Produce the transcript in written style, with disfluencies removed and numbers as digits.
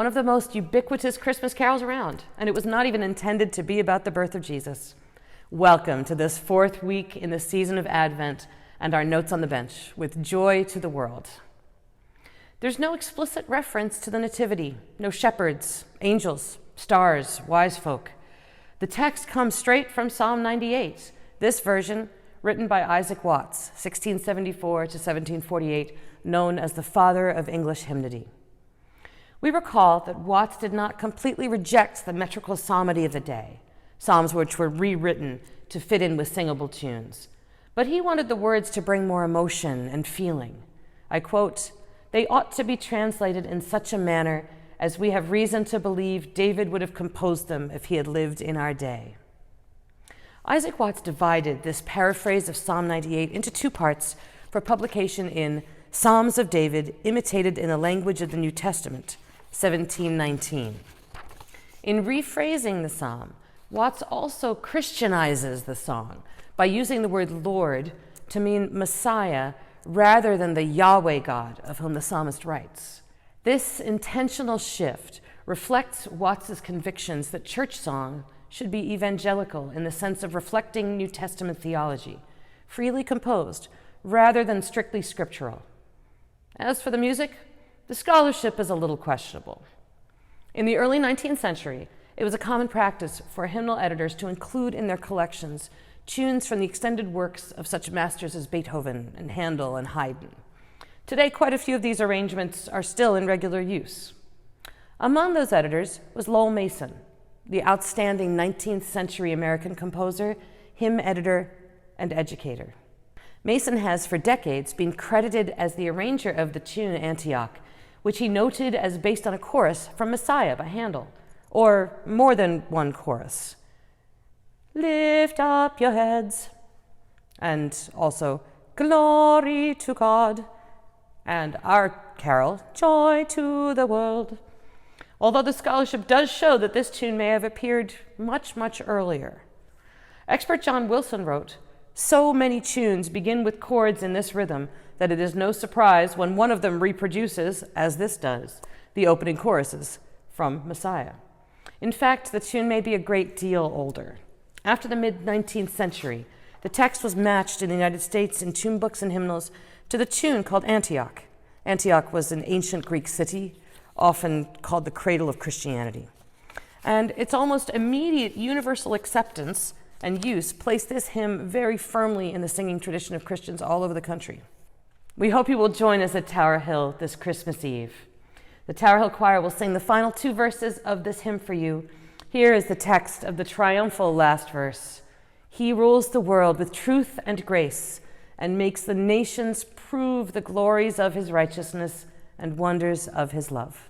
one of the most ubiquitous Christmas carols around, and it was not even intended to be about the birth of Jesus. Welcome to this fourth week in the season of Advent and our notes on the bench, with joy to the world. There's no explicit reference to the Nativity, no shepherds, angels, stars, wise folk. The text comes straight from Psalm 98, this version written by Isaac Watts, 1674 to 1748, known as the father of English hymnody. We recall that Watts did not completely reject the metrical psalmody of the day, psalms which were rewritten to fit in with singable tunes, but he wanted the words to bring more emotion and feeling. I quote, "They ought to be translated in such a manner as we have reason to believe David would have composed them if he had lived in our day." Isaac Watts divided this paraphrase of Psalm 98 into two parts for publication in Psalms of David, Imitated in the Language of the New Testament, 1719. In rephrasing the psalm, Watts also Christianizes the song by using the word Lord to mean Messiah rather than the Yahweh God of whom the psalmist writes. This intentional shift reflects Watts's convictions that church song should be evangelical in the sense of reflecting New Testament theology, freely composed rather than strictly scriptural. As for the music, the scholarship is a little questionable. In the early 19th century, it was a common practice for hymnal editors to include in their collections tunes from the extended works of such masters as Beethoven and Handel and Haydn. Today, quite a few of these arrangements are still in regular use. Among those editors was Lowell Mason, the outstanding 19th century American composer, hymn editor, and educator. Mason has for decades been credited as the arranger of the tune Antioch, which he noted as based on a chorus from Messiah by Handel, or more than one chorus. Lift up your heads, and also glory to God, and our carol, joy to the world. Although the scholarship does show that this tune may have appeared much, much earlier. Expert John Wilson wrote, "So many tunes begin with chords in this rhythm that it is no surprise when one of them reproduces, as this does, the opening choruses from Messiah." In fact, the tune may be a great deal older. After the mid-19th century, the text was matched in the United States in tune books and hymnals to the tune called Antioch. Antioch was an ancient Greek city, often called the cradle of Christianity. And its almost immediate universal acceptance and use placed this hymn very firmly in the singing tradition of Christians all over the country. We hope you will join us at Tower Hill this Christmas Eve. The Tower Hill Choir will sing the final two verses of this hymn for you. Here is the text of the triumphal last verse. "He rules the world with truth and grace and makes the nations prove the glories of his righteousness and wonders of his love."